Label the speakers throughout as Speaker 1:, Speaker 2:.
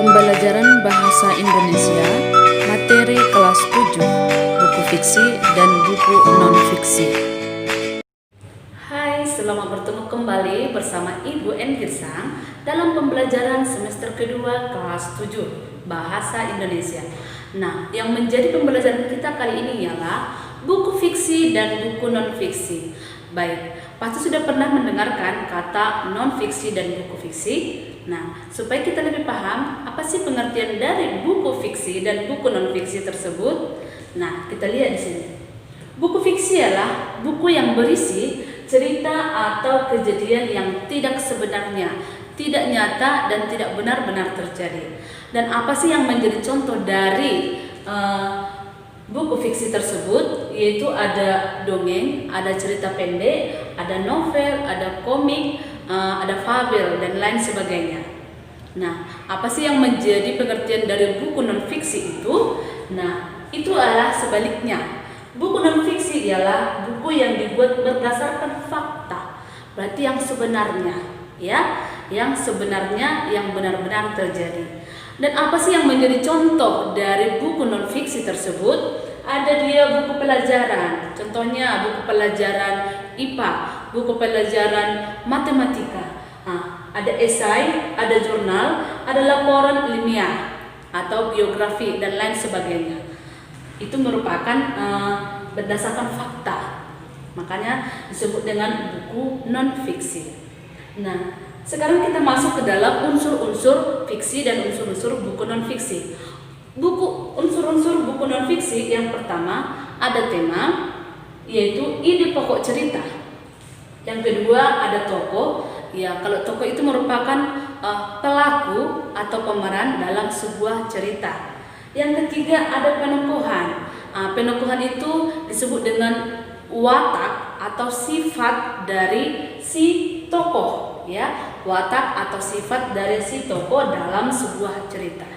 Speaker 1: Pembelajaran Bahasa Indonesia, materi kelas 7, buku fiksi dan buku non-fiksi.
Speaker 2: Hai, selamat bertemu kembali bersama Ibu N. Girsang dalam pembelajaran semester kedua kelas 7, Bahasa Indonesia. Nah, yang menjadi pembelajaran kita kali ini ialah buku fiksi dan buku non-fiksi. Baik, pasti sudah pernah mendengarkan kata non-fiksi dan buku fiksi. Nah, supaya kita lebih paham apa sih pengertian dari buku fiksi dan buku non-fiksi tersebut. Nah, kita lihat di sini. Buku fiksi adalah buku yang berisi cerita atau kejadian yang tidak sebenarnya, tidak nyata dan tidak benar-benar terjadi. Dan apa sih yang menjadi contoh dari buku fiksi tersebut? Yaitu ada dongeng, ada cerita pendek, ada novel, ada komik, ada fabel dan lain sebagainya. Nah, apa sih yang menjadi pengertian dari buku non-fiksi itu? Nah, itu adalah sebaliknya. Buku non-fiksi ialah buku yang dibuat berdasarkan fakta, berarti yang sebenarnya, ya, yang sebenarnya yang benar-benar terjadi. Dan apa sih yang menjadi contoh dari buku non-fiksi tersebut? Ada dia buku pelajaran, contohnya buku pelajaran IPA, buku pelajaran matematika. Nah, ada esai, ada jurnal, ada laporan ilmiah atau biografi dan lain sebagainya. Itu merupakan berdasarkan fakta, makanya disebut dengan buku non-fiksi. Nah, sekarang kita masuk ke dalam unsur-unsur fiksi dan unsur-unsur buku non-fiksi. Unsur-unsur buku non-fiksi yang pertama ada tema, yaitu ide pokok cerita. Yang kedua ada tokoh. Ya, kalau tokoh itu merupakan pelaku atau pemeran dalam sebuah cerita. Yang ketiga ada penokohan. Penokohan itu disebut dengan watak atau sifat dari si tokoh, ya, watak atau sifat dari si tokoh dalam sebuah cerita.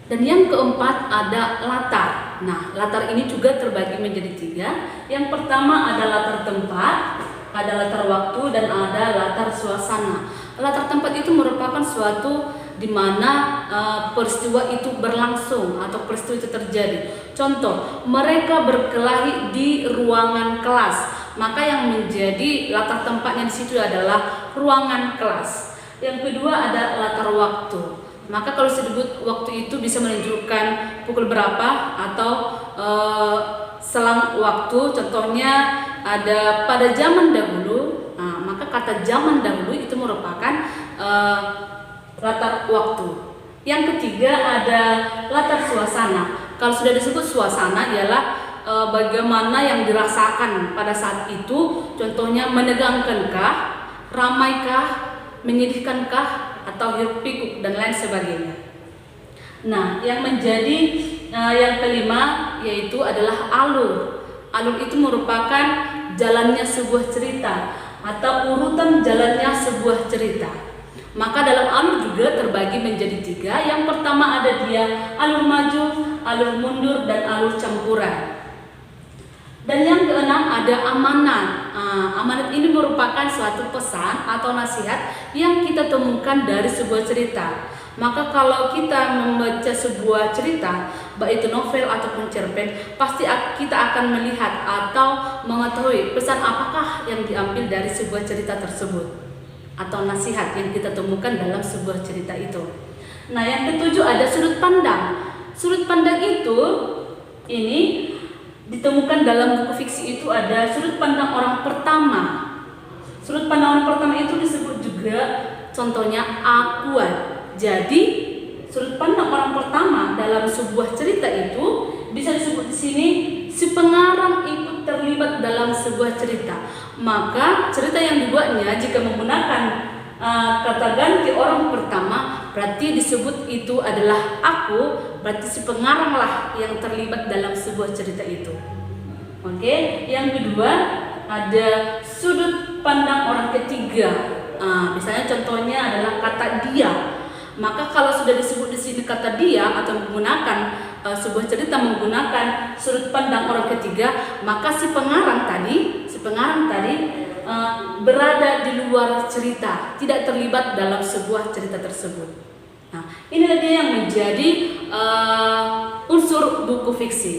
Speaker 2: Dan yang keempat ada latar. Nah, latar ini juga terbagi menjadi tiga. Yang pertama ada latar tempat, ada latar waktu, dan ada latar suasana. Latar tempat itu merupakan suatu di mana peristiwa itu berlangsung atau peristiwa itu terjadi. Contoh, mereka berkelahi di ruangan kelas. Maka yang menjadi latar tempatnya di situ adalah ruangan kelas. Yang kedua ada latar waktu. Maka kalau disebut waktu itu bisa menunjukkan pukul berapa atau selang waktu. Contohnya ada pada zaman dahulu. Nah, maka kata zaman dahulu itu merupakan latar waktu. Yang ketiga ada latar suasana. Kalau sudah disebut suasana ialah bagaimana yang dirasakan pada saat itu. Contohnya menegangkankah, ramaikah, menyedihkankah, atau hiruk pikuk dan lain sebagainya. Nah, yang menjadi yang kelima yaitu adalah alur. Alur itu merupakan jalannya sebuah cerita atau urutan jalannya sebuah cerita. Maka dalam alur juga terbagi menjadi tiga. Yang pertama ada dia alur maju, alur mundur, dan alur campuran. Dan yang keenam ada amanat. Amanat ini merupakan suatu pesan atau nasihat yang kita temukan dari sebuah cerita. Maka kalau kita membaca sebuah cerita, baik itu novel ataupun cerpen, pasti kita akan melihat atau mengetahui pesan apakah yang diambil dari sebuah cerita tersebut atau nasihat yang kita temukan dalam sebuah cerita itu. Nah, yang ketujuh ada sudut pandang. Sudut pandang itu ini ditemukan dalam buku fiksi itu ada sudut pandang orang pertama. Sudut pandang orang pertama itu disebut juga contohnya akuan. Jadi sudut pandang orang pertama dalam sebuah cerita itu bisa disebut di sini si pengarang ikut terlibat dalam sebuah cerita. Maka cerita yang dibuatnya jika menggunakan kata ganti orang pertama, berarti disebut itu adalah aku, berarti si pengarang lah yang terlibat dalam sebuah cerita itu. Oke, yang kedua ada sudut pandang orang ketiga. Misalnya contohnya adalah kata dia. Maka kalau sudah disebut di sini kata dia atau menggunakan sebuah cerita menggunakan sudut pandang orang ketiga, maka si pengarang tadi berada di luar cerita, tidak terlibat dalam sebuah cerita tersebut. Nah, inilah dia yang menjadi unsur buku fiksi.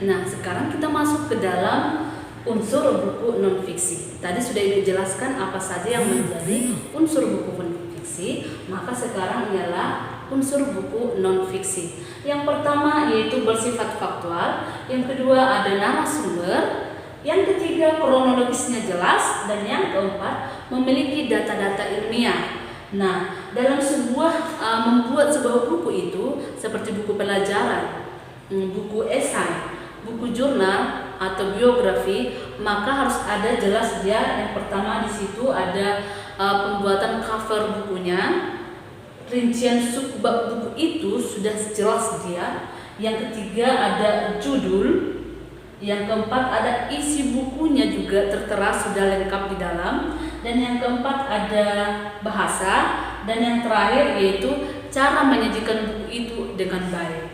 Speaker 2: Nah, sekarang kita masuk ke dalam unsur buku non-fiksi. Tadi sudah Ibu jelaskan apa saja yang menjadi unsur buku non-fiksi, maka sekarang ialah unsur buku non-fiksi. Yang pertama yaitu bersifat faktual, yang kedua ada narasumber, yang ketiga kronologisnya jelas, dan yang keempat memiliki data-data ilmiah. Nah, dalam membuat sebuah buku itu seperti buku pelajaran, buku esai, buku jurnal atau biografi, maka harus ada jelas dia. Yang pertama di situ ada pembuatan cover bukunya, rincian subbab buku itu sudah jelas dia. Yang ketiga ada judul, yang keempat ada isi bukunya juga tertera sudah lengkap di dalam, dan yang keempat ada bahasa, dan yang terakhir yaitu cara menyajikan buku itu dengan baik.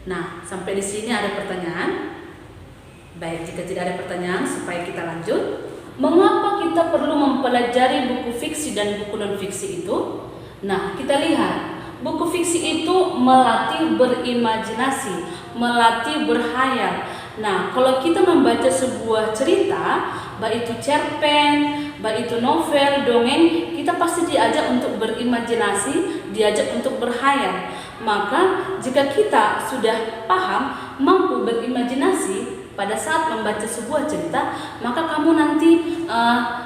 Speaker 2: Nah, sampai di sini ada pertanyaan? Baik, jika tidak ada pertanyaan, supaya kita lanjut. Mengapa kita perlu mempelajari buku fiksi dan buku non-fiksi itu? Nah, kita lihat. Buku fiksi itu melatih berimajinasi, melatih berhayal. Nah, kalau kita membaca sebuah cerita, baik itu cerpen, baik itu novel, dongeng, kita pasti diajak untuk berimajinasi, diajak untuk berhayal. Maka jika kita sudah paham, mampu berimajinasi pada saat membaca sebuah cerita, maka kamu nanti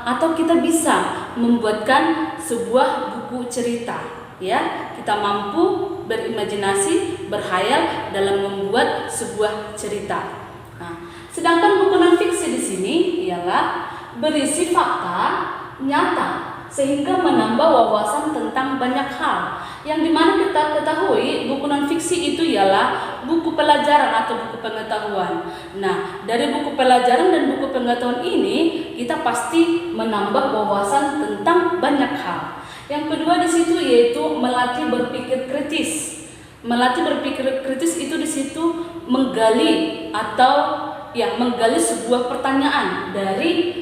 Speaker 2: atau kita bisa membuatkan sebuah buku cerita. Ya, kita mampu berimajinasi, berhayal dalam membuat sebuah cerita. Nah, sedangkan buku non-fiksi di sini ialah berisi fakta nyata sehingga menambah wawasan tentang banyak hal. Yang dimana kita ketahui buku non-fiksi itu ialah buku pelajaran atau buku pengetahuan. Nah, dari buku pelajaran dan buku pengetahuan ini kita pasti menambah wawasan tentang banyak hal. Yang kedua di situ yaitu melatih berpikir kritis. Melatih berpikir kritis itu di situ menggali atau menggali sebuah pertanyaan dari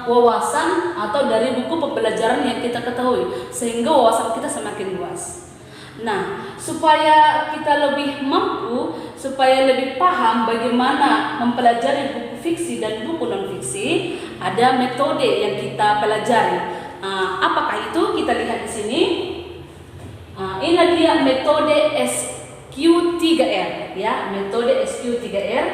Speaker 2: wawasan atau dari buku pembelajaran yang kita ketahui, sehingga wawasan kita semakin luas. Nah, supaya kita lebih mampu, supaya lebih paham bagaimana mempelajari buku fiksi dan buku non-fiksi, ada metode yang kita pelajari. Apakah itu? Kita lihat di sini. Ini dia metode SQ3R, ya, metode SQ3R.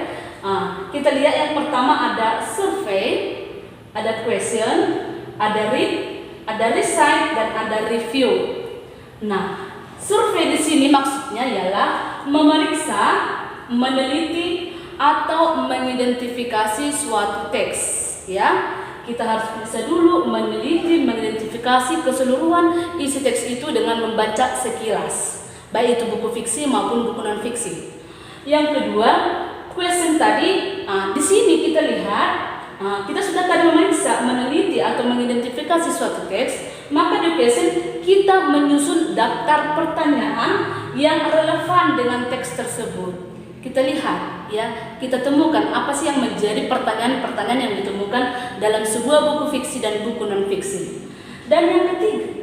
Speaker 2: Kita lihat yang pertama ada survei, ada question, ada read, ada recite, dan ada review. Nah, survei di sini maksudnya ialah memeriksa, meneliti, atau mengidentifikasi suatu teks. Ya, kita harus bisa dulu meneliti, mengidentifikasi keseluruhan isi teks itu dengan membaca sekilas, baik itu buku fiksi maupun buku non fiksi. Yang kedua, question tadi, di sini kita lihat, kita sudah tadi memeriksa, meneliti atau mengidentifikasi suatu teks, maka di question kita menyusun daftar pertanyaan yang relevan dengan teks tersebut. Kita lihat, ya, kita temukan apa sih yang menjadi pertanyaan-pertanyaan yang ditemukan dalam sebuah buku fiksi dan buku non fiksi. Dan yang ketiga,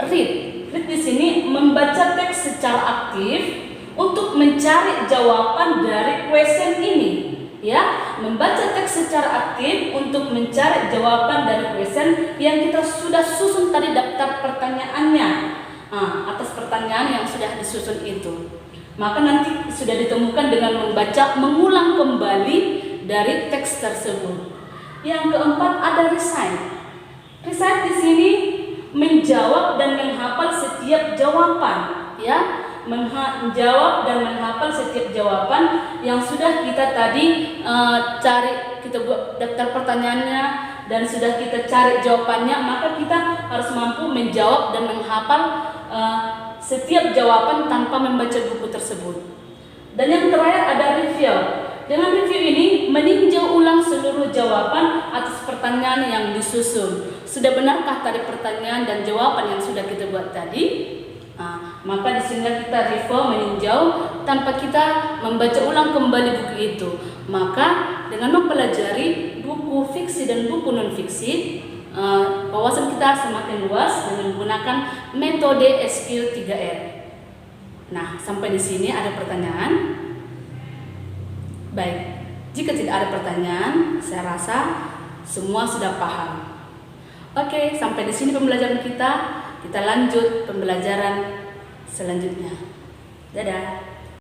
Speaker 2: read. Read di sini membaca teks secara aktif untuk mencari jawaban dari question ini, ya, membaca teks secara aktif untuk mencari jawaban dari question yang kita sudah susun tadi daftar pertanyaannya, atas pertanyaan yang sudah disusun itu. Maka nanti sudah ditemukan dengan membaca, mengulang kembali dari teks tersebut. Yang keempat ada recite. Recite di sini menjawab dan menghafal setiap jawaban, ya. Menjawab dan menghafal setiap jawaban yang sudah kita tadi cari, kita buat daftar pertanyaannya dan sudah kita cari jawabannya, maka kita harus mampu menjawab dan menghafal setiap jawaban tanpa membaca buku tersebut. Dan yang terakhir ada review. Dengan review ini meninjau ulang seluruh jawaban atas pertanyaan yang disusun. Sudah benarkah tadi pertanyaan dan jawaban yang sudah kita buat tadi? Maka di sini kita review, meninjau tanpa kita membaca ulang kembali buku itu. Maka dengan mempelajari buku fiksi dan buku non fiksi, wawasan kita semakin luas dengan menggunakan metode SQ3R. Nah, sampai di sini ada pertanyaan? Baik, jika tidak ada pertanyaan, saya rasa semua sudah paham. Oke, sampai di sini pembelajaran kita. Kita lanjut pembelajaran selanjutnya. Dadah.